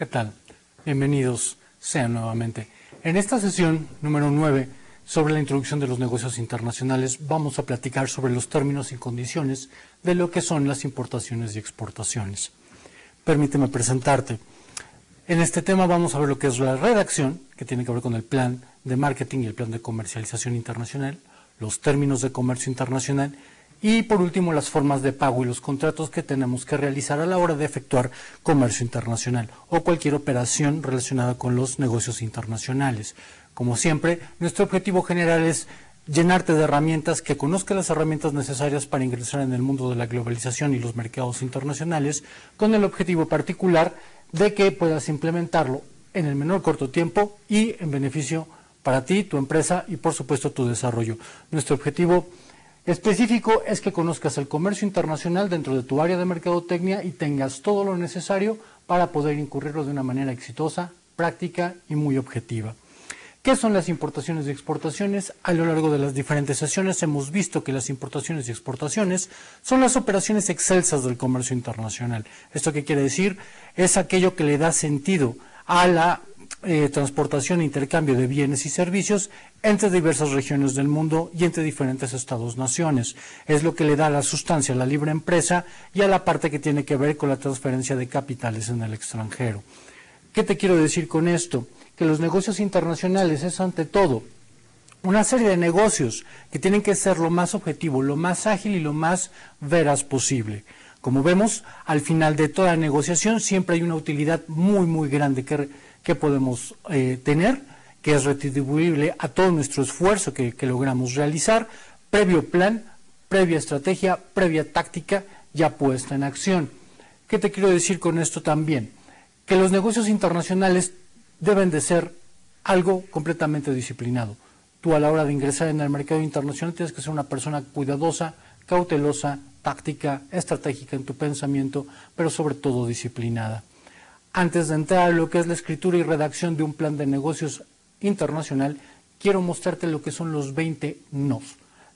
¿Qué tal? Bienvenidos sean nuevamente. En esta sesión número 9 sobre la introducción de los negocios internacionales vamos a platicar sobre los términos y condiciones de lo que son las importaciones y exportaciones. Permíteme presentarte. En este tema vamos a ver lo que es la redacción, que tiene que ver con el plan de marketing y el plan de comercialización internacional, los términos de comercio internacional y, por último, las formas de pago y los contratos que tenemos que realizar a la hora de efectuar comercio internacional o cualquier operación relacionada con los negocios internacionales. Como siempre, nuestro objetivo general es llenarte de herramientas, que conozcas las herramientas necesarias para ingresar en el mundo de la globalización y los mercados internacionales, con el objetivo particular de que puedas implementarlo en el menor corto tiempo y en beneficio para ti, tu empresa y, por supuesto, tu desarrollo. Nuestro objetivo específico es que conozcas el comercio internacional dentro de tu área de mercadotecnia y tengas todo lo necesario para poder incurrirlo de una manera exitosa, práctica y muy objetiva. ¿Qué son las importaciones y exportaciones? A lo largo de las diferentes sesiones hemos visto que las importaciones y exportaciones son las operaciones excelsas del comercio internacional. ¿Esto qué quiere decir? Es aquello que le da sentido a la transportación e intercambio de bienes y servicios entre diversas regiones del mundo y entre diferentes estados-naciones. Es lo que le da la sustancia a la libre empresa y a la parte que tiene que ver con la transferencia de capitales en el extranjero. ¿Qué te quiero decir con esto? Que los negocios internacionales es, ante todo, una serie de negocios que tienen que ser lo más objetivo, lo más ágil y lo más veraz posible. Como vemos, al final de toda negociación siempre hay una utilidad muy grande que podemos tener, que es retribuible a todo nuestro esfuerzo que logramos realizar, previo plan, previa estrategia, previa táctica ya puesta en acción. ¿Qué te quiero decir con esto también? Que los negocios internacionales deben de ser algo completamente disciplinado. Tú, a la hora de ingresar en el mercado internacional, tienes que ser una persona cuidadosa, cautelosa, táctica, estratégica en tu pensamiento, pero sobre todo disciplinada. Antes de entrar a lo que es la escritura y redacción de un plan de negocios internacional, quiero mostrarte lo que son los 20 nos,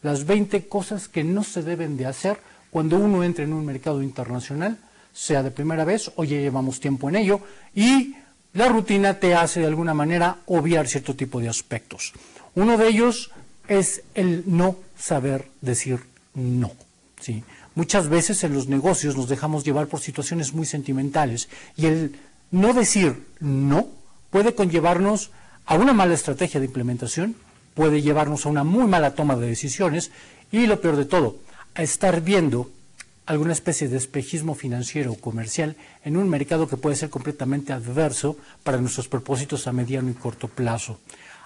las 20 cosas que no se deben de hacer cuando uno entra en un mercado internacional, sea de primera vez o ya llevamos tiempo en ello, y la rutina te hace de alguna manera obviar cierto tipo de aspectos. Uno de ellos es el no saber decir no, ¿sí? Muchas veces en los negocios nos dejamos llevar por situaciones muy sentimentales y el no decir no puede conllevarnos a una mala estrategia de implementación, puede llevarnos a una muy mala toma de decisiones y, lo peor de todo, a estar viendo alguna especie de espejismo financiero o comercial en un mercado que puede ser completamente adverso para nuestros propósitos a mediano y corto plazo.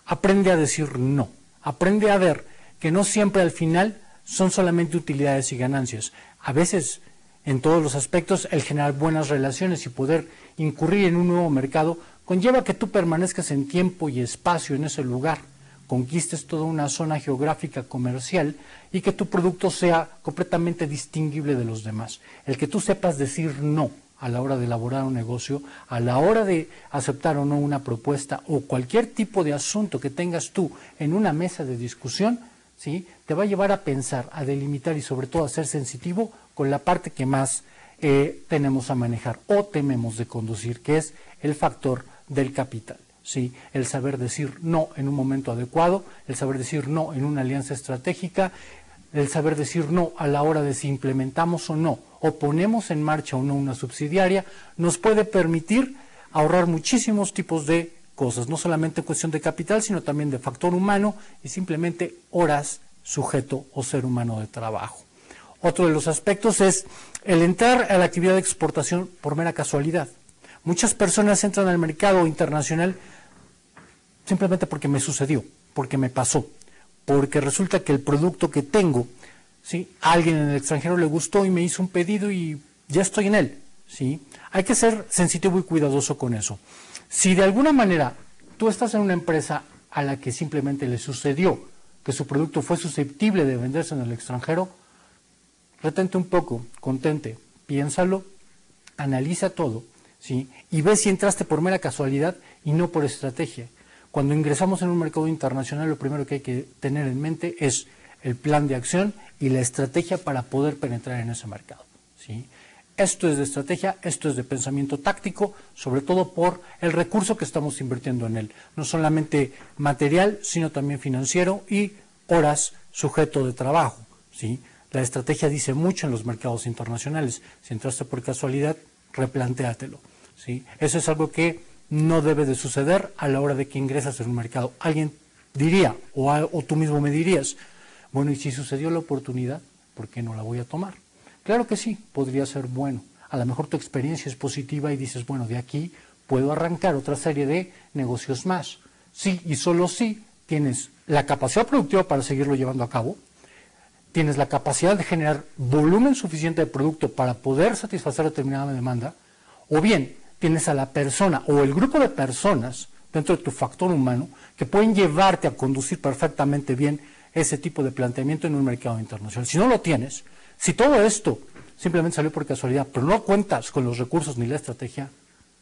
Aprende a decir no, aprende a ver que no siempre al final son solamente utilidades y ganancias. A veces, en todos los aspectos, el generar buenas relaciones y poder incurrir en un nuevo mercado conlleva que tú permanezcas en tiempo y espacio en ese lugar, conquistes toda una zona geográfica comercial y que tu producto sea completamente distinguible de los demás. El que tú sepas decir no a la hora de elaborar un negocio, a la hora de aceptar o no una propuesta o cualquier tipo de asunto que tengas tú en una mesa de discusión, ¿sí?, te va a llevar a pensar, a delimitar y sobre todo a ser sensitivo con la parte que más tenemos a manejar o tememos de conducir, que es el factor del capital. ¿Sí? El saber decir no en un momento adecuado, el saber decir no en una alianza estratégica, el saber decir no a la hora de si implementamos o no, o ponemos en marcha o no una subsidiaria, nos puede permitir ahorrar muchísimos tipos de cosas, no solamente en cuestión de capital, sino también de factor humano y simplemente horas, sujeto o ser humano de trabajo. Otro de los aspectos es el entrar a la actividad de exportación por mera casualidad. Muchas personas entran al mercado internacional simplemente porque me sucedió, porque me pasó, porque resulta que el producto que tengo, ¿sí?, a alguien en el extranjero le gustó y me hizo un pedido y ya estoy en él, ¿sí? Hay que ser sensitivo y cuidadoso con eso. Si de alguna manera tú estás en una empresa a la que simplemente le sucedió que su producto fue susceptible de venderse en el extranjero, retente un poco, contente, piénsalo, analiza todo, ¿sí?, y ve si entraste por mera casualidad y no por estrategia. Cuando ingresamos en un mercado internacional, lo primero que hay que tener en mente es el plan de acción y la estrategia para poder penetrar en ese mercado, ¿sí? esto es de estrategia, esto es de pensamiento táctico, sobre todo por el recurso que estamos invirtiendo en él. No solamente material, sino también financiero y horas sujeto de trabajo, ¿sí? La estrategia dice mucho en los mercados internacionales. Si entraste por casualidad, replantéatelo, ¿sí? Eso es algo que no debe de suceder a la hora de que ingresas en un mercado. Alguien diría, o tú mismo me dirías, bueno, ¿y si sucedió la oportunidad, por qué no la voy a tomar? Claro que sí, podría ser bueno. A lo mejor tu experiencia es positiva y dices, bueno, de aquí puedo arrancar otra serie de negocios más. Sí, y solo si tienes la capacidad productiva para seguirlo llevando a cabo, tienes la capacidad de generar volumen suficiente de producto para poder satisfacer determinada demanda, o bien tienes a la persona o el grupo de personas dentro de tu factor humano que pueden llevarte a conducir perfectamente bien ese tipo de planteamiento en un mercado internacional. Si no lo tienes, si todo esto simplemente salió por casualidad, pero no cuentas con los recursos ni la estrategia,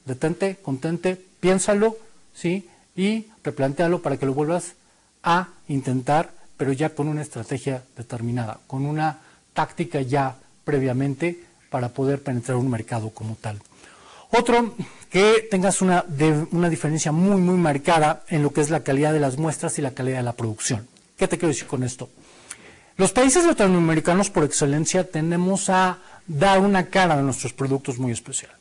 detente, contente, piénsalo, ¿sí? Y replantéalo para que lo vuelvas a intentar, pero ya con una estrategia determinada, con una táctica ya previamente para poder penetrar un mercado como tal. Otro, que tengas una diferencia muy marcada en lo que es la calidad de las muestras y la calidad de la producción. ¿Qué te quiero decir con esto? Los países latinoamericanos por excelencia tendemos a dar una cara de nuestros productos muy especial,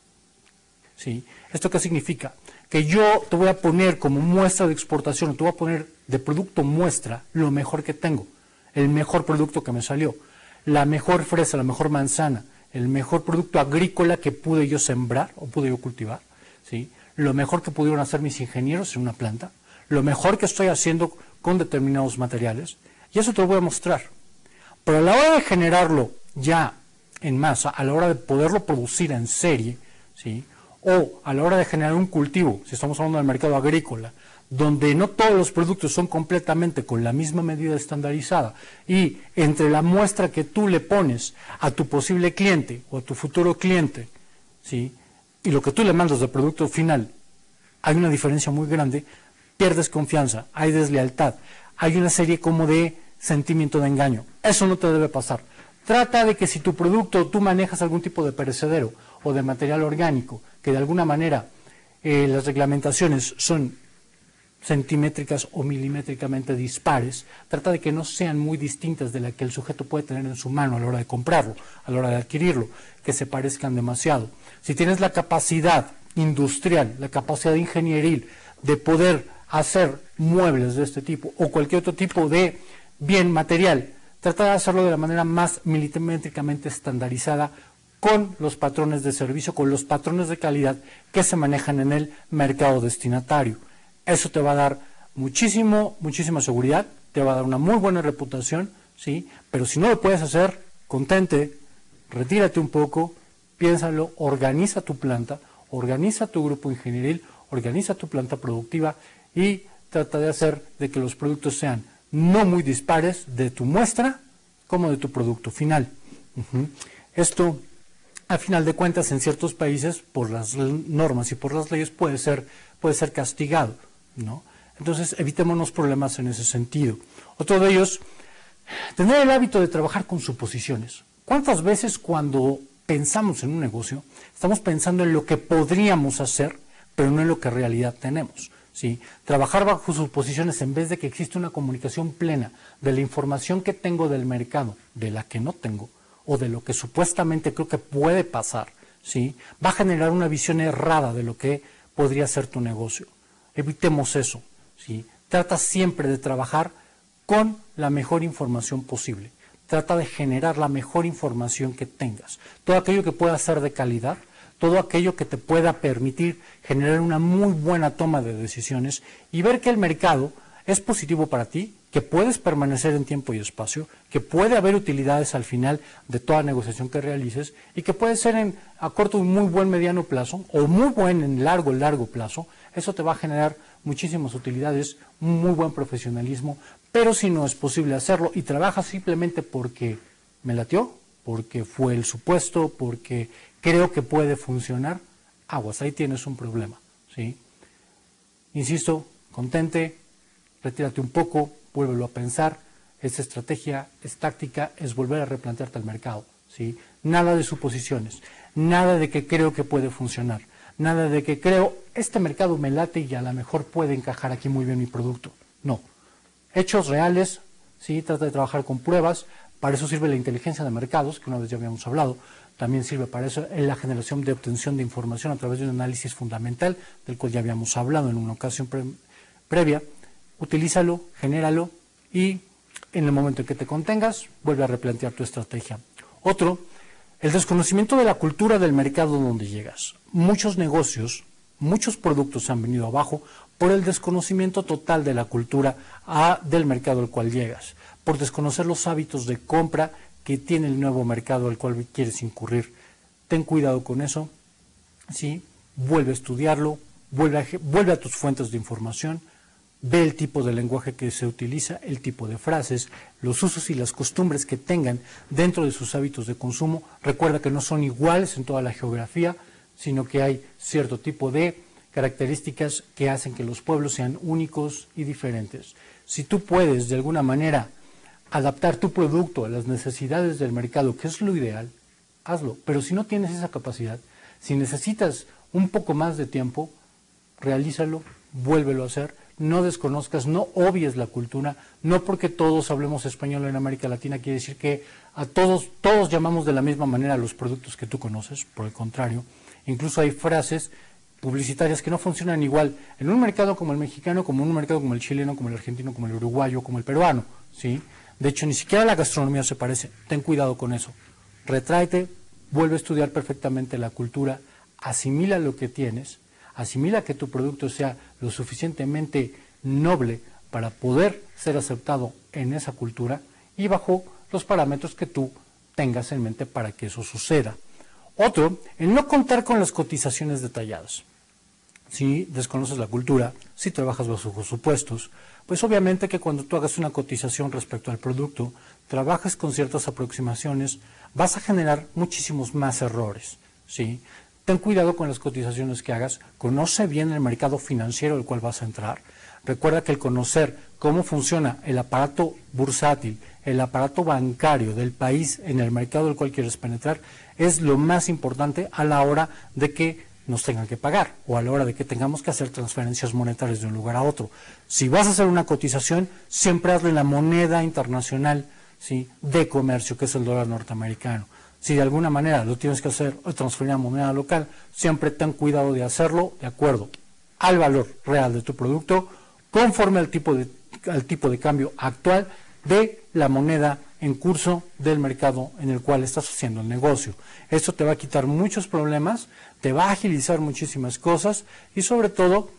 ¿sí? ¿Esto qué significa? Que yo te voy a poner como muestra de exportación, te voy a poner de producto muestra lo mejor que tengo, el mejor producto que me salió, la mejor fresa, la mejor manzana, el mejor producto agrícola que pude yo sembrar o pude yo cultivar, ¿sí? Lo mejor que pudieron hacer mis ingenieros en una planta, lo mejor que estoy haciendo con determinados materiales, y eso te lo voy a mostrar. Pero a la hora de generarlo ya en masa, a la hora de poderlo producir en serie, ¿sí? O a la hora de generar un cultivo, si estamos hablando del mercado agrícola, donde no todos los productos son completamente con la misma medida estandarizada y entre la muestra que tú le pones a tu posible cliente o a tu futuro cliente, ¿sí? Y lo que tú le mandas de producto final, hay una diferencia muy grande, pierdes confianza, hay deslealtad, hay una serie como de sentimiento de engaño. Eso no te debe pasar. Trata de que si tu producto tú manejas algún tipo de perecedero o de material orgánico, que de alguna manera las reglamentaciones son centimétricas o milimétricamente dispares, trata de que no sean muy distintas de la que el sujeto puede tener en su mano a la hora de comprarlo, a la hora de adquirirlo, que se parezcan demasiado. Si tienes la capacidad industrial, la capacidad ingenieril de poder hacer muebles de este tipo o cualquier otro tipo de bien material, trata de hacerlo de la manera más milimétricamente estandarizada con los patrones de servicio, con los patrones de calidad que se manejan en el mercado destinatario. Eso te va a dar muchísima seguridad, te va a dar una muy buena reputación, ¿sí? Pero si no lo puedes hacer, contente, retírate un poco, piénsalo, organiza tu planta, organiza tu grupo ingenieril, organiza tu planta productiva y trata de hacer de que los productos sean no muy dispares de tu muestra como de tu producto final. Esto, a final de cuentas, en ciertos países, por las normas y por las leyes, puede ser castigado, ¿no? Entonces, evitémonos problemas en ese sentido. Otro de ellos, tener el hábito de trabajar con suposiciones. ¿Cuántas veces cuando pensamos en un negocio, estamos pensando en lo que podríamos hacer, pero no en lo que en realidad tenemos? ¿Sí? Trabajar bajo suposiciones en vez de que exista una comunicación plena de la información que tengo del mercado, de la que no tengo, o de lo que supuestamente creo que puede pasar, ¿sí? Va a generar una visión errada de lo que podría ser tu negocio. Evitemos eso, ¿sí? Trata siempre de trabajar con la mejor información posible. Trata de generar la mejor información que tengas. Todo aquello que pueda ser de calidad, todo aquello que te pueda permitir generar una muy buena toma de decisiones y ver que el mercado es positivo para ti, que puedes permanecer en tiempo y espacio, que puede haber utilidades al final de toda negociación que realices y que puede ser a corto y muy buen mediano plazo o muy buen en largo plazo. Eso te va a generar muchísimas utilidades, un muy buen profesionalismo, pero si no es posible hacerlo y trabajas simplemente porque me latió, porque fue el supuesto, porque creo que puede funcionar, aguas, ahí tienes un problema, ¿sí? Insisto, contente, retírate un poco, vuélvelo a pensar, es estrategia, es táctica, es volver a replantearte el mercado, ¿sí? Nada de suposiciones, Nada de que creo que puede funcionar. Nada de que creo, este mercado me late y a lo mejor puede encajar aquí muy bien mi producto. No. Hechos reales, ¿sí? Trata de trabajar con pruebas. Para eso sirve la inteligencia de mercados, que una vez ya habíamos hablado. También sirve para eso en la generación de obtención de información a través de un análisis fundamental, del cual ya habíamos hablado en una ocasión previa. Utilízalo, genéralo y en el momento en que te contengas, vuelve a replantear tu estrategia. Otro, el desconocimiento de la cultura del mercado donde llegas. Muchos negocios, muchos productos han venido abajo por el desconocimiento total de la cultura del mercado al cual llegas, por desconocer los hábitos de compra que tiene el nuevo mercado al cual quieres incurrir. Ten cuidado con eso, ¿sí? Vuelve a estudiarlo, vuelve a tus fuentes de información, ve el tipo de lenguaje que se utiliza, el tipo de frases, los usos y las costumbres que tengan dentro de sus hábitos de consumo. Recuerda que no son iguales en toda la geografía, sino que hay cierto tipo de características que hacen que los pueblos sean únicos y diferentes. Si tú puedes de alguna manera adaptar tu producto a las necesidades del mercado, que es lo ideal, hazlo. Pero si no tienes esa capacidad, si necesitas un poco más de tiempo, realízalo, vuélvelo a hacer. No desconozcas, no obvies la cultura. No porque todos hablemos español en América Latina quiere decir que a todos llamamos de la misma manera a los productos que tú conoces. Por el contrario, incluso hay frases publicitarias que no funcionan igual en un mercado como el mexicano, como en un mercado como el chileno, como el argentino, como el uruguayo, como el peruano, ¿sí? De hecho, ni siquiera la gastronomía se parece. Ten cuidado con eso. Retráete, vuelve a estudiar perfectamente la cultura, asimila lo que tienes, asimila que tu producto sea lo suficientemente noble para poder ser aceptado en esa cultura y bajo los parámetros que tú tengas en mente para que eso suceda. Otro, el no contar con las cotizaciones detalladas. Si desconoces la cultura, si trabajas bajo supuestos, pues obviamente que cuando tú hagas una cotización respecto al producto, trabajes con ciertas aproximaciones, vas a generar muchísimos más errores, ¿sí? Ten cuidado con las cotizaciones que hagas, conoce bien el mercado financiero al cual vas a entrar. Recuerda que el conocer cómo funciona el aparato bursátil, el aparato bancario del país en el mercado al cual quieres penetrar, es lo más importante a la hora de que nos tengan que pagar o a la hora de que tengamos que hacer transferencias monetarias de un lugar a otro. Si vas a hacer una cotización, siempre hazlo en la moneda internacional, ¿sí?, de comercio, que es el dólar norteamericano. Si de alguna manera lo tienes que hacer o transferir a moneda local, siempre ten cuidado de hacerlo de acuerdo al valor real de tu producto, conforme al tipo de cambio actual de la moneda en curso del mercado en el cual estás haciendo el negocio. Esto te va a quitar muchos problemas, te va a agilizar muchísimas cosas y sobre todo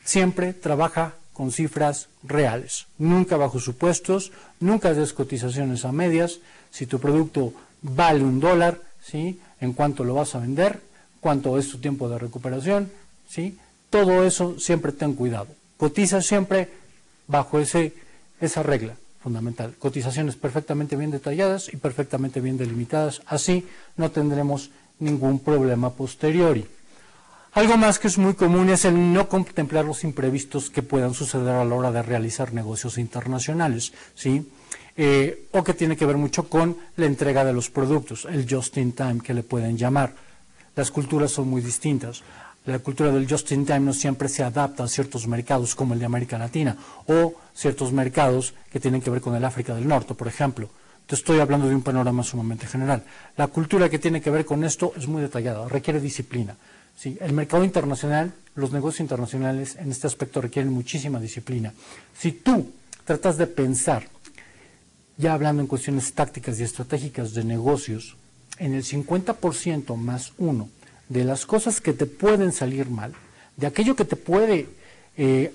siempre trabaja con cifras reales, nunca bajo supuestos, nunca des cotizaciones a medias. Si tu producto vale $1, ¿sí?, en cuánto lo vas a vender, cuánto es tu tiempo de recuperación, ¿sí? Todo eso siempre ten cuidado. Cotiza siempre bajo esa regla fundamental. Cotizaciones perfectamente bien detalladas y perfectamente bien delimitadas. Así no tendremos ningún problema posteriori. Algo más que es muy común es el no contemplar los imprevistos que puedan suceder a la hora de realizar negocios internacionales, ¿sí? O que tiene que ver mucho con la entrega de los productos, el just in time que le pueden llamar. Las culturas son muy distintas. La cultura del just in time no siempre se adapta a ciertos mercados como el de América Latina o ciertos mercados que tienen que ver con el África del Norte, por ejemplo. Te estoy hablando de un panorama sumamente general. La cultura que tiene que ver con esto es muy detallada, requiere disciplina. Sí, el mercado internacional, los negocios internacionales en este aspecto requieren muchísima disciplina. Si tú tratas de pensar, ya hablando en cuestiones tácticas y estratégicas de negocios, en el 50% más 1 de las cosas que te pueden salir mal, de aquello que te puede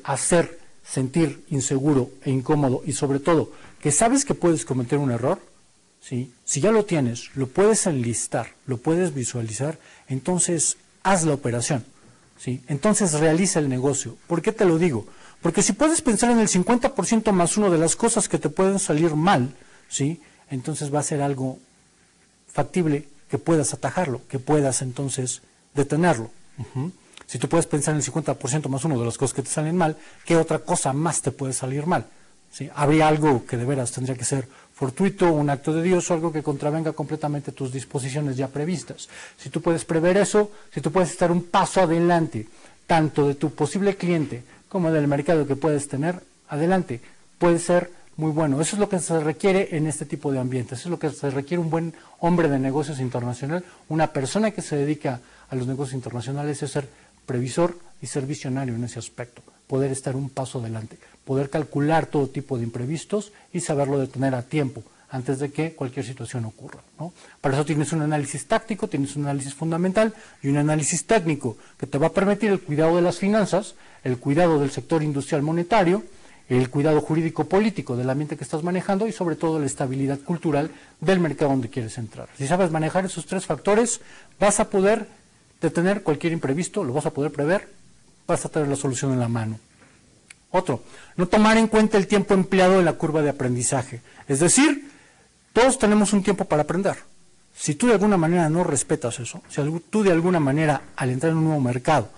hacer sentir inseguro e incómodo y sobre todo que sabes que puedes cometer un error, ¿sí? Si ya lo tienes, lo puedes enlistar, lo puedes visualizar, entonces haz la operación, ¿sí? Entonces realiza el negocio. ¿Por qué te lo digo? Porque si puedes pensar en el 50% más 1 de las cosas que te pueden salir mal, ¿sí?, entonces va a ser algo factible que puedas atajarlo, que puedas entonces detenerlo. Si tú puedes pensar en el 50% más 1 de las cosas que te salen mal, ¿qué otra cosa más te puede salir mal? ¿sí? Habría algo que de veras tendría que ser fortuito, un acto de Dios o algo que contravenga completamente tus disposiciones ya previstas. Si tú puedes prever eso, si tú puedes estar un paso adelante, tanto de tu posible cliente como del mercado que puedes tener, adelante, puede ser muy bueno. Eso es lo que se requiere en este tipo de ambientes, eso es lo que se requiere un buen hombre de negocios internacional, una persona que se dedica a los negocios internacionales, es ser previsor y ser visionario en ese aspecto, poder estar un paso adelante, poder calcular todo tipo de imprevistos y saberlo detener a tiempo antes de que cualquier situación ocurra, ¿no? Para eso tienes un análisis táctico, tienes un análisis fundamental y un análisis técnico que te va a permitir el cuidado de las finanzas, el cuidado del sector industrial monetario, el cuidado jurídico-político del ambiente que estás manejando y sobre todo la estabilidad cultural del mercado donde quieres entrar. Si sabes manejar esos tres factores, vas a poder detener cualquier imprevisto, lo vas a poder prever, vas a tener la solución en la mano. Otro, no tomar en cuenta el tiempo empleado en la curva de aprendizaje. Es decir, todos tenemos un tiempo para aprender. Si tú de alguna manera no respetas eso, si tú de alguna manera al entrar en un nuevo mercado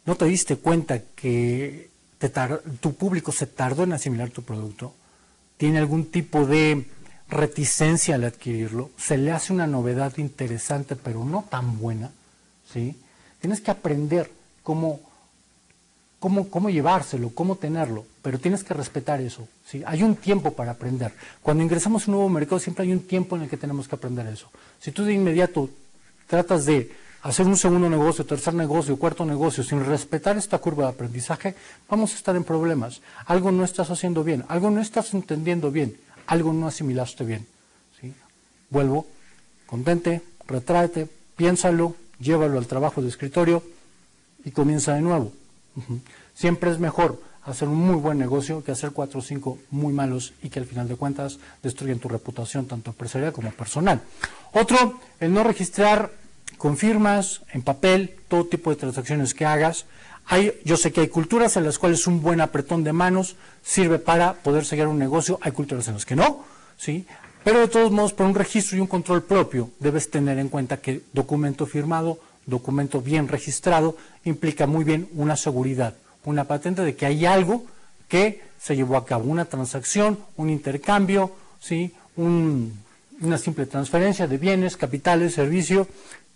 no te diste cuenta que tu público se tardó en asimilar tu producto, tiene algún tipo de reticencia al adquirirlo, se le hace una novedad interesante pero no tan buena, ¿sí? Tienes que aprender cómo llevárselo, cómo tenerlo, pero tienes que respetar eso, ¿sí? Hay un tiempo para aprender. Cuando ingresamos a un nuevo mercado siempre hay un tiempo en el que tenemos que aprender eso. Si tú de inmediato tratas de hacer un segundo negocio, tercer negocio, cuarto negocio, sin respetar esta curva de aprendizaje, vamos a estar en problemas. Algo no estás haciendo bien, algo no estás entendiendo bien, algo no asimilaste bien, ¿sí? Vuelvo, contente, retráete, piénsalo, llévalo al trabajo de escritorio y comienza de nuevo. Siempre es mejor hacer un muy buen negocio que hacer 4 o 5 muy malos y que al final de cuentas destruyen tu reputación tanto empresarial como personal. Otro, el no registrar con firmas, en papel, todo tipo de transacciones que hagas. Yo sé que hay culturas en las cuales un buen apretón de manos sirve para poder seguir un negocio, hay culturas en las que no, ¿sí? Pero de todos modos, por un registro y un control propio, debes tener en cuenta que documento firmado, documento bien registrado, implica muy bien una seguridad, una patente de que hay algo que se llevó a cabo, una transacción, un intercambio, ¿sí? Una simple transferencia de bienes, capitales, servicios,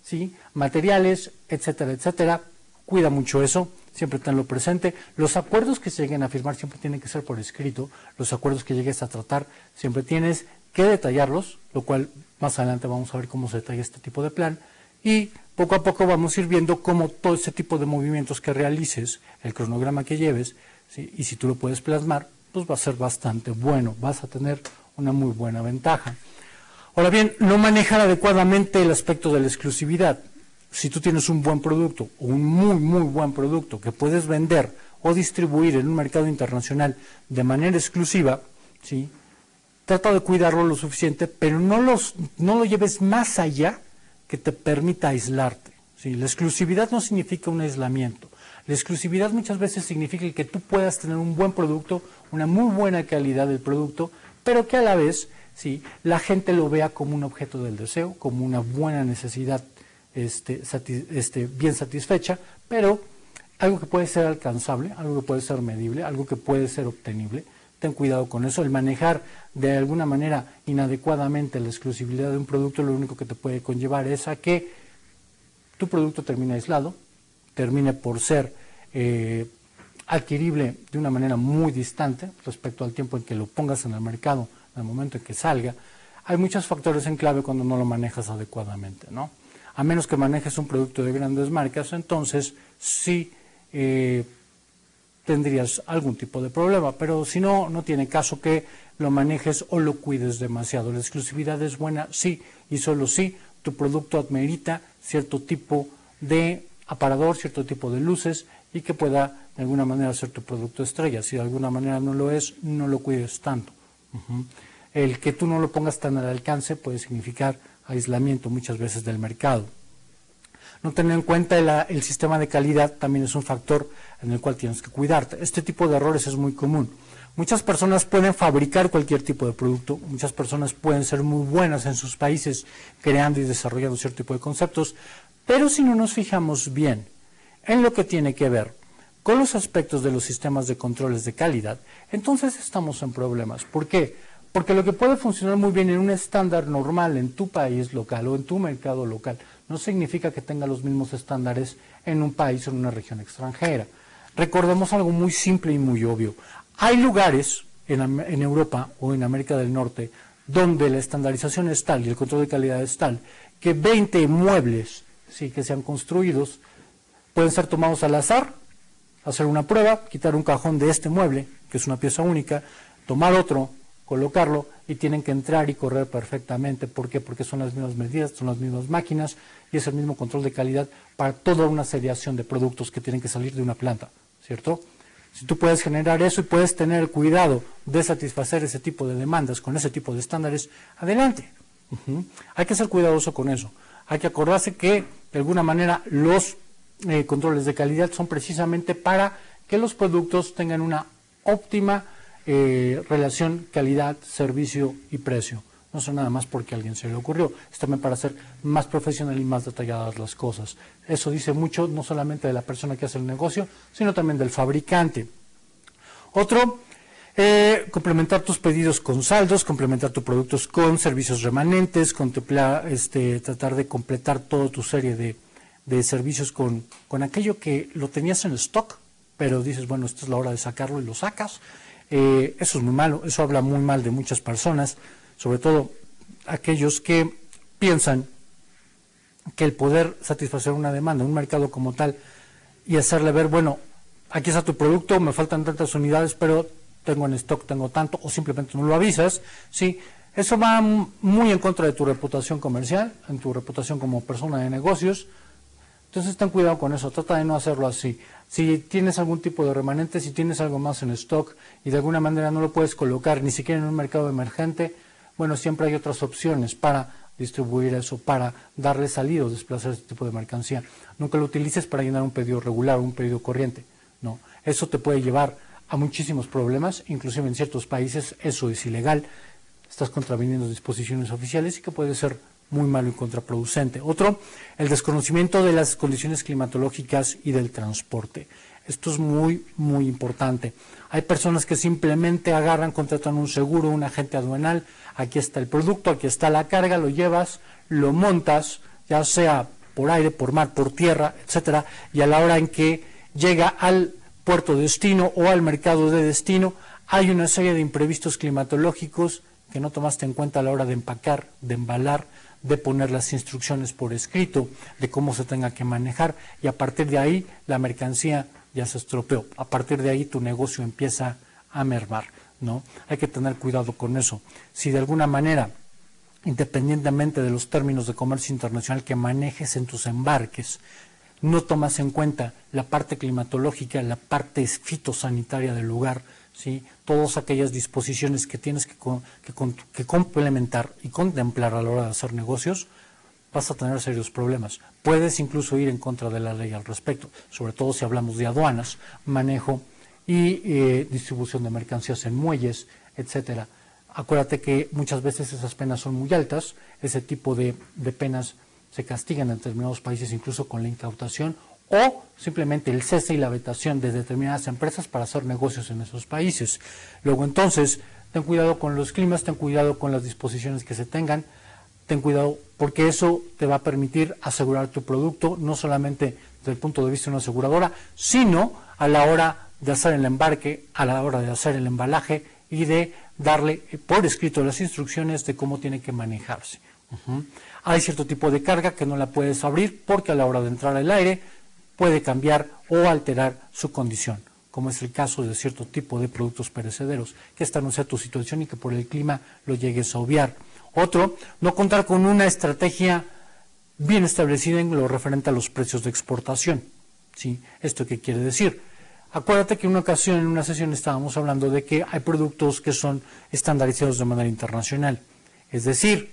¿sí? Materiales, etcétera, etcétera. Cuida mucho eso, siempre tenlo presente. Los acuerdos que se lleguen a firmar siempre tienen que ser por escrito, los acuerdos que llegues a tratar siempre tienes que detallarlos, lo cual más adelante vamos a ver cómo se detalla este tipo de plan, y poco a poco vamos a ir viendo cómo todo ese tipo de movimientos que realices, el cronograma que lleves, ¿sí? Y si tú lo puedes plasmar, pues va a ser bastante bueno, vas a tener una muy buena ventaja. Ahora bien, no manejar adecuadamente el aspecto de la exclusividad. Si tú tienes un buen producto o un muy buen producto que puedes vender o distribuir en un mercado internacional de manera exclusiva, ¿sí? Trata de cuidarlo lo suficiente, pero no lo lleves más allá que te permita aislarte, ¿sí? La exclusividad no significa un aislamiento. La exclusividad muchas veces significa que tú puedas tener un buen producto, una muy buena calidad del producto, pero que a la vez, ¿sí? La gente lo vea como un objeto del deseo, como una buena necesidad bien satisfecha, pero algo que puede ser alcanzable, algo que puede ser medible, algo que puede ser obtenible. Ten cuidado con eso. El manejar de alguna manera inadecuadamente la exclusividad de un producto lo único que te puede conllevar es a que tu producto termine aislado, termine por ser adquirible de una manera muy distante respecto al tiempo en que lo pongas en el mercado, en el momento en que salga. Hay muchos factores en clave cuando no lo manejas adecuadamente, ¿no? A menos que manejes un producto de grandes marcas, entonces sí tendrías algún tipo de problema, pero si no, no tiene caso que lo manejes o lo cuides demasiado. La exclusividad es buena, sí, y solo si tu producto admerita cierto tipo de aparador, cierto tipo de luces y que pueda de alguna manera ser tu producto estrella. Si de alguna manera no lo es, no lo cuides tanto. El que tú no lo pongas tan al alcance puede significar aislamiento muchas veces del mercado. No tener en cuenta el sistema de calidad también es un factor en el cual tienes que cuidarte. Este tipo de errores es muy común. Muchas personas pueden fabricar cualquier tipo de producto, muchas personas pueden ser muy buenas en sus países creando y desarrollando cierto tipo de conceptos, pero si no nos fijamos bien en lo que tiene que ver con los aspectos de los sistemas de controles de calidad, entonces estamos en problemas. ¿Por qué? Porque lo que puede funcionar muy bien en un estándar normal en tu país local o en tu mercado local no significa que tenga los mismos estándares en un país o en una región extranjera. Recordemos algo muy simple y muy obvio. Hay lugares en Europa o en América del Norte donde la estandarización es tal y el control de calidad es tal que 20 muebles que sean construidos pueden ser tomados al azar, hacer una prueba, quitar un cajón de este mueble, que es una pieza única, tomar otro, colocarlo y tienen que entrar y correr perfectamente. ¿Por qué? Porque son las mismas medidas, son las mismas máquinas y es el mismo control de calidad para toda una seriación de productos que tienen que salir de una planta, ¿cierto? Si tú puedes generar eso y puedes tener el cuidado de satisfacer ese tipo de demandas con ese tipo de estándares, adelante. Hay que ser cuidadoso con eso. Hay que acordarse que, de alguna manera, los controles de calidad son precisamente para que los productos tengan una óptima relación calidad, servicio y precio. No son nada más porque a alguien se le ocurrió, es también para hacer más profesional y más detalladas las cosas. Eso dice mucho no solamente de la persona que hace el negocio, sino también del fabricante. Otro, complementar tus pedidos con saldos, complementar tus productos con servicios remanentes, tratar de completar toda tu serie de servicios con aquello que lo tenías en stock, pero dices, bueno, esta es la hora de sacarlo y lo sacas. Eso es muy malo, eso habla muy mal de muchas personas, sobre todo aquellos que piensan que el poder satisfacer una demanda, un mercado como tal, y hacerle ver, bueno, aquí está tu producto, me faltan tantas unidades, pero tengo en stock, tengo tanto, o simplemente no lo avisas, ¿sí? Eso va muy en contra de tu reputación comercial, en tu reputación como persona de negocios. Entonces ten cuidado con eso, trata de no hacerlo así. Si tienes algún tipo de remanente, si tienes algo más en stock y de alguna manera no lo puedes colocar ni siquiera en un mercado emergente, bueno, siempre hay otras opciones para distribuir eso, para darle salida o desplazar este tipo de mercancía. Nunca lo utilices para llenar un pedido regular o un pedido corriente, no. Eso te puede llevar a muchísimos problemas, inclusive en ciertos países eso es ilegal, estás contraviniendo disposiciones oficiales y que puede ser muy malo y contraproducente. Otro, el desconocimiento de las condiciones climatológicas y del transporte. Esto es muy, muy importante. Hay personas que simplemente agarran, contratan un seguro, un agente aduanal, aquí está el producto, aquí está la carga, lo llevas, lo montas, ya sea por aire, por mar, por tierra, etcétera, y a la hora en que llega al puerto de destino o al mercado de destino, hay una serie de imprevistos climatológicos que no tomaste en cuenta a la hora de empacar, de embalar, de poner las instrucciones por escrito, de cómo se tenga que manejar, y a partir de ahí la mercancía ya se estropeó, a partir de ahí tu negocio empieza a mermar, ¿no? Hay que tener cuidado con eso. Si de alguna manera, independientemente de los términos de comercio internacional que manejes en tus embarques, no tomas en cuenta la parte climatológica, la parte fitosanitaria del lugar, ¿sí? Todas aquellas disposiciones que tienes que complementar y contemplar a la hora de hacer negocios, vas a tener serios problemas. Puedes incluso ir en contra de la ley al respecto, sobre todo si hablamos de aduanas, manejo y distribución de mercancías en muelles, etcétera. Acuérdate que muchas veces esas penas son muy altas, ese tipo de penas se castigan en determinados países incluso con la incautación o simplemente el cese y la vetación de determinadas empresas para hacer negocios en esos países. Luego entonces, ten cuidado con los climas, ten cuidado con las disposiciones que se tengan, ten cuidado porque eso te va a permitir asegurar tu producto, no solamente desde el punto de vista de una aseguradora, sino a la hora de hacer el embarque, a la hora de hacer el embalaje y de darle por escrito las instrucciones de cómo tiene que manejarse. Hay cierto tipo de carga que no la puedes abrir porque a la hora de entrar al aire puede cambiar o alterar su condición, como es el caso de cierto tipo de productos perecederos, que esta no sea tu situación y que por el clima lo llegues a obviar. Otro, no contar con una estrategia bien establecida en lo referente a los precios de exportación. ¿Sí? ¿Esto qué quiere decir? Acuérdate que en una ocasión, en una sesión, estábamos hablando de que hay productos que son estandarizados de manera internacional. Es decir,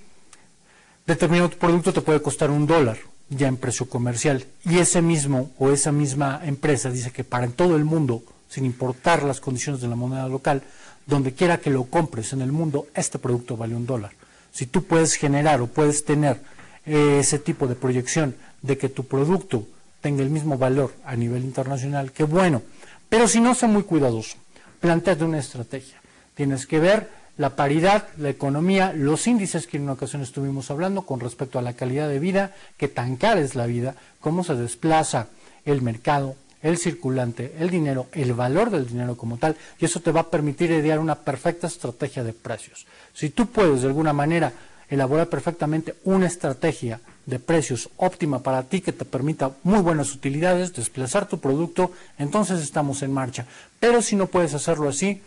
determinado producto te puede costar $1 ya en precio comercial y ese mismo o esa misma empresa dice que para en todo el mundo, sin importar las condiciones de la moneda local, donde quiera que lo compres en el mundo, este producto vale $1. Si tú puedes generar o puedes tener ese tipo de proyección de que tu producto tenga el mismo valor a nivel internacional, qué bueno. Pero si no, sé muy cuidadoso. Plantéate una estrategia. Tienes que ver la paridad, la economía, los índices que en una ocasión estuvimos hablando con respecto a la calidad de vida, qué tan cara es la vida, cómo se desplaza el mercado, el circulante, el dinero, el valor del dinero como tal, y eso te va a permitir idear una perfecta estrategia de precios. Si tú puedes de alguna manera elaborar perfectamente una estrategia de precios óptima para ti que te permita muy buenas utilidades, desplazar tu producto, entonces estamos en marcha. Pero si no puedes hacerlo así,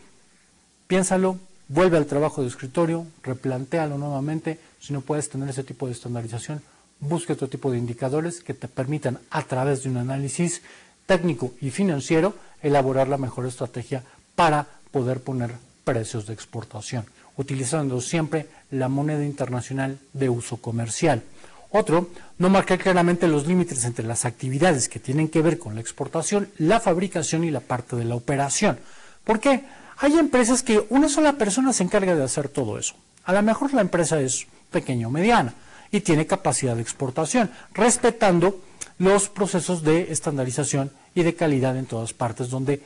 piénsalo, vuelve al trabajo de escritorio, replantéalo nuevamente. Si no puedes tener ese tipo de estandarización, busca otro tipo de indicadores que te permitan, a través de un análisis técnico y financiero, elaborar la mejor estrategia para poder poner precios de exportación, utilizando siempre la moneda internacional de uso comercial. Otro, no marcar claramente los límites entre las actividades que tienen que ver con la exportación, la fabricación y la parte de la operación. ¿Por qué? Hay empresas que una sola persona se encarga de hacer todo eso. A lo mejor la empresa es pequeña o mediana y tiene capacidad de exportación, respetando los procesos de estandarización y de calidad en todas partes donde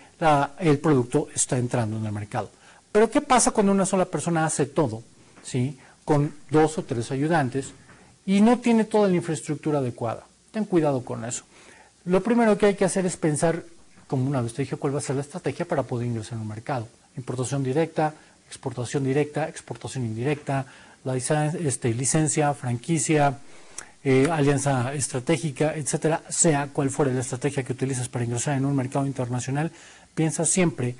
el producto está entrando en el mercado. Pero ¿qué pasa cuando una sola persona hace todo, ¿sí?, con 2 o 3 ayudantes y no tiene toda la infraestructura adecuada? Ten cuidado con eso. Lo primero que hay que hacer es pensar, como una vez te dije, cuál va a ser la estrategia para poder ingresar en un mercado. Importación directa, exportación indirecta, la licencia, franquicia, alianza estratégica, etcétera. Sea cual fuera la estrategia que utilices para ingresar en un mercado internacional, piensa siempre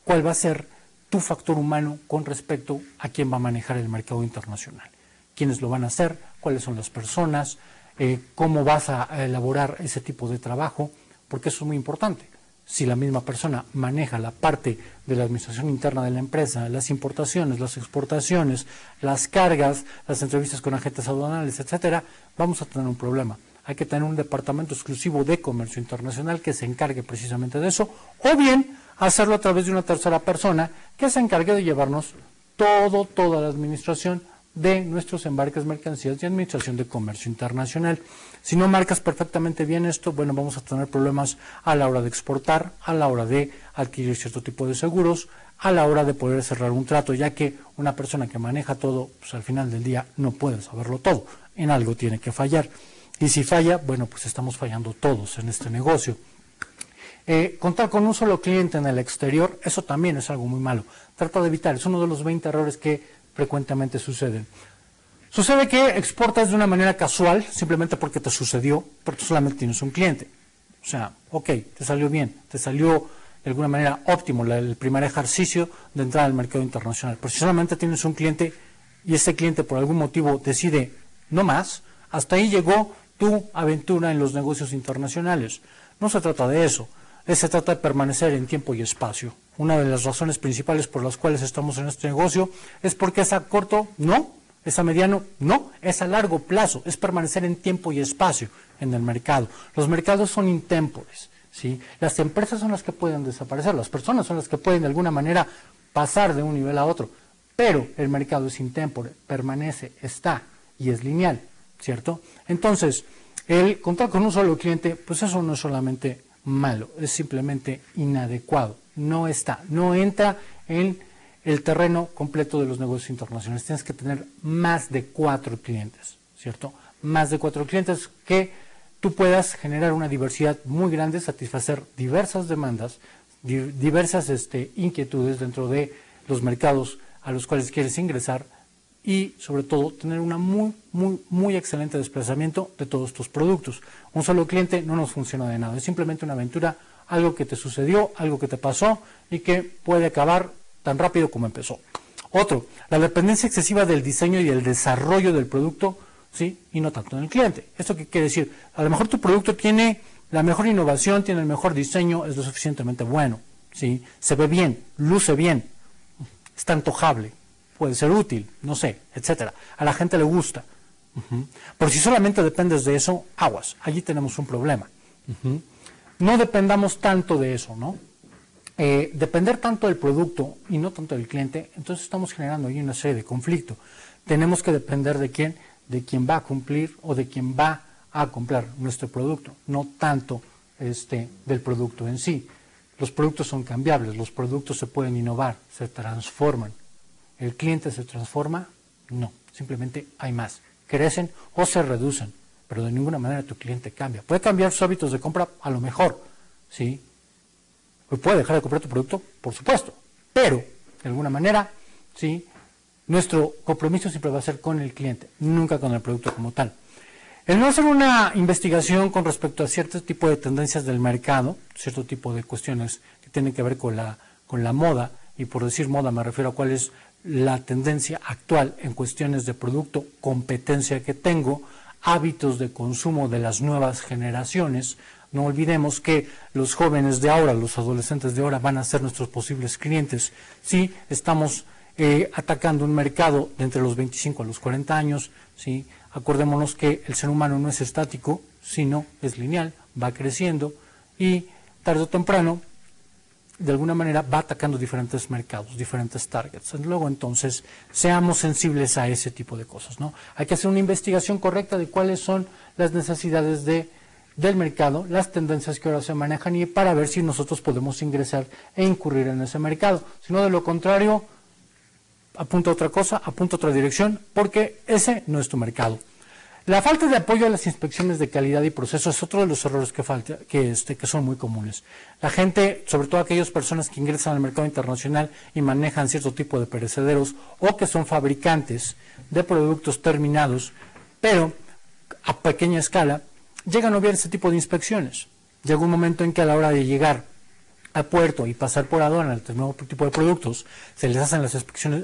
cuál va a ser tu factor humano con respecto a quién va a manejar el mercado internacional. ¿Quiénes lo van a hacer? ¿Cuáles son las personas? ¿Cómo vas a elaborar ese tipo de trabajo? Porque eso es muy importante. Si la misma persona maneja la parte de la administración interna de la empresa, las importaciones, las exportaciones, las cargas, las entrevistas con agentes aduanales, etcétera, vamos a tener un problema. Hay que tener un departamento exclusivo de comercio internacional que se encargue precisamente de eso, o bien hacerlo a través de una tercera persona que se encargue de llevarnos toda la administración de nuestros embarques, mercancías y administración de comercio internacional. Si no marcas perfectamente bien esto, bueno, vamos a tener problemas a la hora de exportar, a la hora de adquirir cierto tipo de seguros, a la hora de poder cerrar un trato, ya que una persona que maneja todo, pues al final del día no puede saberlo todo, en algo tiene que fallar. Y si falla, bueno, pues estamos fallando todos en este negocio. Contar con un solo cliente en el exterior, eso también es algo muy malo. Trata de evitar, es uno de los 20 errores que frecuentemente suceden. Sucede que exportas de una manera casual, simplemente porque te sucedió, pero tú solamente tienes un cliente. O sea, ok, te salió bien, te salió de alguna manera óptimo el primer ejercicio de entrar al mercado internacional. Pero si solamente tienes un cliente y ese cliente por algún motivo decide no más, hasta ahí llegó tu aventura en los negocios internacionales. No se trata de eso. Se trata de permanecer en tiempo y espacio. Una de las razones principales por las cuales estamos en este negocio es porque es a corto, no, es a mediano, no, es a largo plazo, es permanecer en tiempo y espacio en el mercado. Los mercados son intémpores, ¿sí? Las empresas son las que pueden desaparecer, las personas son las que pueden de alguna manera pasar de un nivel a otro, pero el mercado es intémpore, permanece, está y es lineal, ¿cierto? Entonces, el contar con un solo cliente, pues eso no es solamente malo, es simplemente inadecuado, no entra en el terreno completo de los negocios internacionales. Tienes que tener más de 4 clientes, ¿cierto? Más de 4 clientes que tú puedas generar una diversidad muy grande, satisfacer diversas demandas, diversas inquietudes dentro de los mercados a los cuales quieres ingresar y sobre todo tener una muy excelente desplazamiento de todos tus productos. Un solo cliente no nos funciona de nada, es simplemente una aventura, algo que te sucedió, algo que te pasó y que puede acabar tan rápido como empezó. Otro, la dependencia excesiva del diseño y el desarrollo del producto, ¿sí?, y no tanto en el cliente. ¿Esto qué quiere decir? A lo mejor tu producto tiene la mejor innovación, tiene el mejor diseño, es lo suficientemente bueno, ¿sí?, se ve bien, luce bien, está antojable, puede ser útil, no sé, etcétera. A la gente le gusta. Pero si solamente dependes de eso, aguas, allí tenemos un problema. No dependamos tanto de eso, ¿no? Depender tanto del producto y no tanto del cliente, entonces estamos generando ahí una serie de conflictos. Tenemos que depender de quién va a cumplir o de quién va a comprar nuestro producto, no tanto del producto en sí. Los productos son cambiables, los productos se pueden innovar, se transforman. ¿El cliente se transforma? No, simplemente hay más. Crecen o se reducen, pero de ninguna manera tu cliente cambia. Puede cambiar sus hábitos de compra a lo mejor, ¿sí? Puede dejar de comprar tu producto, por supuesto, pero de alguna manera, ¿sí? Nuestro compromiso siempre va a ser con el cliente, nunca con el producto como tal. El no hacer una investigación con respecto a cierto tipo de tendencias del mercado, cierto tipo de cuestiones que tienen que ver con la moda, y por decir moda me refiero a cuál es la tendencia actual en cuestiones de producto, competencia que tengo, hábitos de consumo de las nuevas generaciones. No olvidemos que los jóvenes de ahora, los adolescentes de ahora van a ser nuestros posibles clientes. Sí, estamos atacando un mercado de entre los 25 a los 40 años, ¿sí? Acordémonos que el ser humano no es estático, sino es lineal, va creciendo y tarde o temprano, de alguna manera, va atacando diferentes mercados, diferentes targets. Luego, entonces, seamos sensibles a ese tipo de cosas, ¿no? Hay que hacer una investigación correcta de cuáles son las necesidades del mercado, las tendencias que ahora se manejan y para ver si nosotros podemos ingresar e incurrir en ese mercado. Si no, de lo contrario, apunta a otra cosa, apunta a otra dirección, porque ese no es tu mercado. La falta de apoyo a las inspecciones de calidad y proceso es otro de los errores que son muy comunes. La gente, sobre todo aquellas personas que ingresan al mercado internacional y manejan cierto tipo de perecederos o que son fabricantes de productos terminados, pero a pequeña escala, llegan a obviar ese tipo de inspecciones. Llega un momento en que a la hora de llegar a puerto y pasar por aduana el nuevo tipo de productos, se les hacen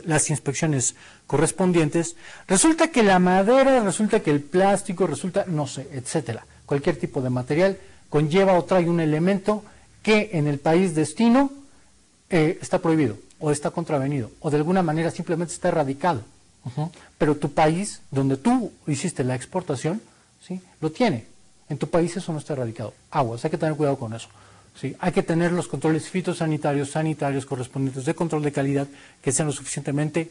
las inspecciones correspondientes, resulta que la madera, resulta que el plástico, resulta, no sé, etcétera. Cualquier tipo de material conlleva o trae un elemento que en el país destino está prohibido, o está contravenido, o de alguna manera simplemente está erradicado. Pero tu país, donde tú hiciste la exportación, ¿sí?, lo tiene. En tu país eso no está erradicado. Aguas, hay que tener cuidado con eso. Sí, hay que tener los controles fitosanitarios, sanitarios correspondientes de control de calidad que sean lo suficientemente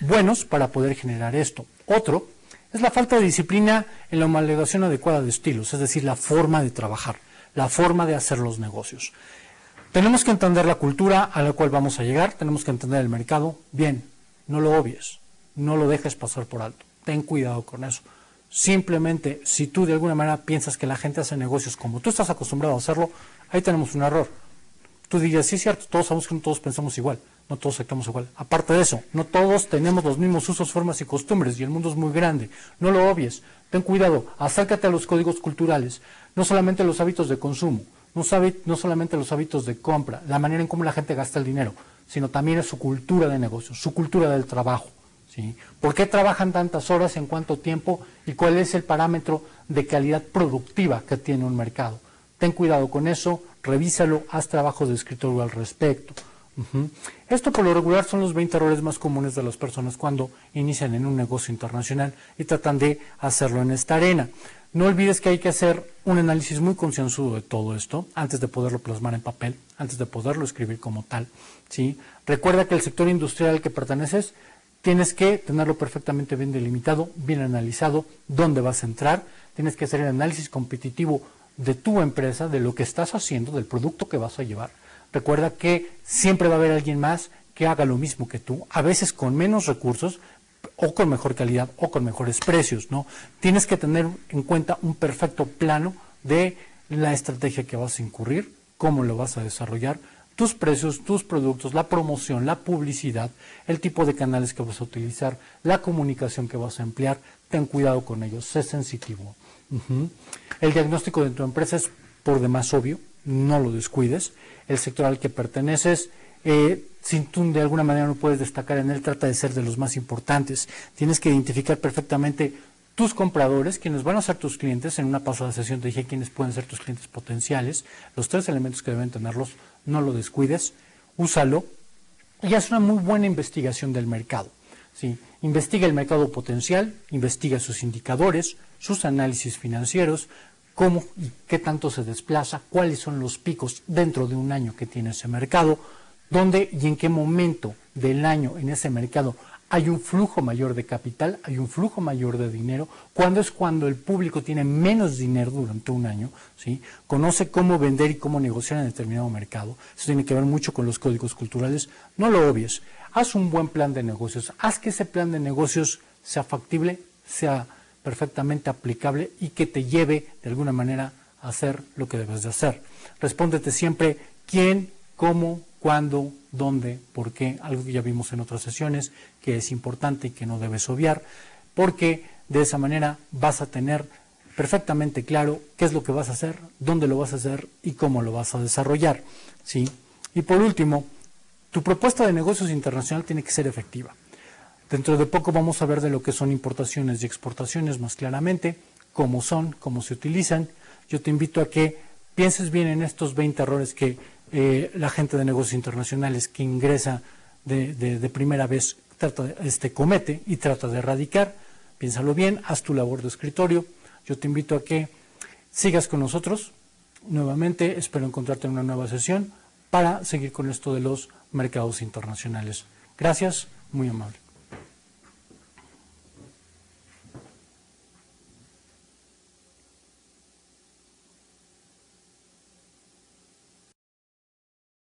buenos para poder generar esto. Otro es la falta de disciplina en la homologación adecuada de estilos, es decir, la forma de trabajar, la forma de hacer los negocios. Tenemos que entender la cultura a la cual vamos a llegar, tenemos que entender el mercado. Bien, no lo obvies, no lo dejes pasar por alto, ten cuidado con eso. Simplemente, si tú de alguna manera piensas que la gente hace negocios como tú estás acostumbrado a hacerlo, ahí tenemos un error. Tú dirías, sí es cierto, todos sabemos que no todos pensamos igual, no todos actuamos igual. Aparte de eso, no todos tenemos los mismos usos, formas y costumbres y el mundo es muy grande. No lo obvies, ten cuidado, acércate a los códigos culturales, no solamente los hábitos de consumo, no solamente los hábitos de compra, la manera en cómo la gente gasta el dinero, sino también es su cultura de negocios, su cultura del trabajo. ¿Sí? ¿Por qué trabajan tantas horas, en cuánto tiempo y cuál es el parámetro de calidad productiva que tiene un mercado? Ten cuidado con eso, revísalo, haz trabajos de escritorio al respecto. Esto por lo regular son los 20 errores más comunes de las personas cuando inician en un negocio internacional y tratan de hacerlo en esta arena. No olvides que hay que hacer un análisis muy concienzudo de todo esto antes de poderlo plasmar en papel, antes de poderlo escribir como tal. ¿Sí? Recuerda que el sector industrial al que perteneces tienes que tenerlo perfectamente bien delimitado, bien analizado, dónde vas a entrar, tienes que hacer el análisis competitivo de tu empresa, de lo que estás haciendo, del producto que vas a llevar. Recuerda que siempre va a haber alguien más que haga lo mismo que tú, a veces con menos recursos, o con mejor calidad, o con mejores precios, ¿no? Tienes que tener en cuenta un perfecto plano de la estrategia que vas a incurrir, cómo lo vas a desarrollar, tus precios, tus productos, la promoción, la publicidad, el tipo de canales que vas a utilizar, la comunicación que vas a emplear, ten cuidado con ellos, sé sensitivo. El diagnóstico de tu empresa es por demás obvio, no lo descuides. El sector al que perteneces, si tú de alguna manera no puedes destacar en él, trata de ser de los más importantes. Tienes que identificar perfectamente tus compradores, quienes van a ser tus clientes. En una pasada sesión te dije quiénes pueden ser tus clientes potenciales, los 3 elementos que deben tenerlos, no lo descuides, úsalo y haz una muy buena investigación del mercado. ¿Sí? Investiga el mercado potencial, investiga sus indicadores, sus análisis financieros, cómo y qué tanto se desplaza, cuáles son los picos dentro de un año que tiene ese mercado, dónde y en qué momento del año en ese mercado hay un flujo mayor de capital, hay un flujo mayor de dinero. ¿Cuándo es cuando el público tiene menos dinero durante un año? ¿Sí? Conoce cómo vender y cómo negociar en determinado mercado. Eso tiene que ver mucho con los códigos culturales. No lo obvies. Haz un buen plan de negocios. Haz que ese plan de negocios sea factible, sea perfectamente aplicable y que te lleve de alguna manera a hacer lo que debes de hacer. Respóndete siempre quién, cómo, cuándo, dónde, por qué, algo que ya vimos en otras sesiones, que es importante y que no debes obviar, porque de esa manera vas a tener perfectamente claro qué es lo que vas a hacer, dónde lo vas a hacer y cómo lo vas a desarrollar, ¿sí? Y por último, tu propuesta de negocios internacional tiene que ser efectiva. Dentro de poco vamos a ver de lo que son importaciones y exportaciones más claramente, cómo son, cómo se utilizan. Yo te invito a que pienses bien en estos 20 errores que la gente de negocios internacionales que ingresa de primera vez comete y trata de erradicar. Piénsalo bien, haz tu labor de escritorio. Yo te invito a que sigas con nosotros. Nuevamente, espero encontrarte en una nueva sesión para seguir con esto de los mercados internacionales. Gracias, muy amable.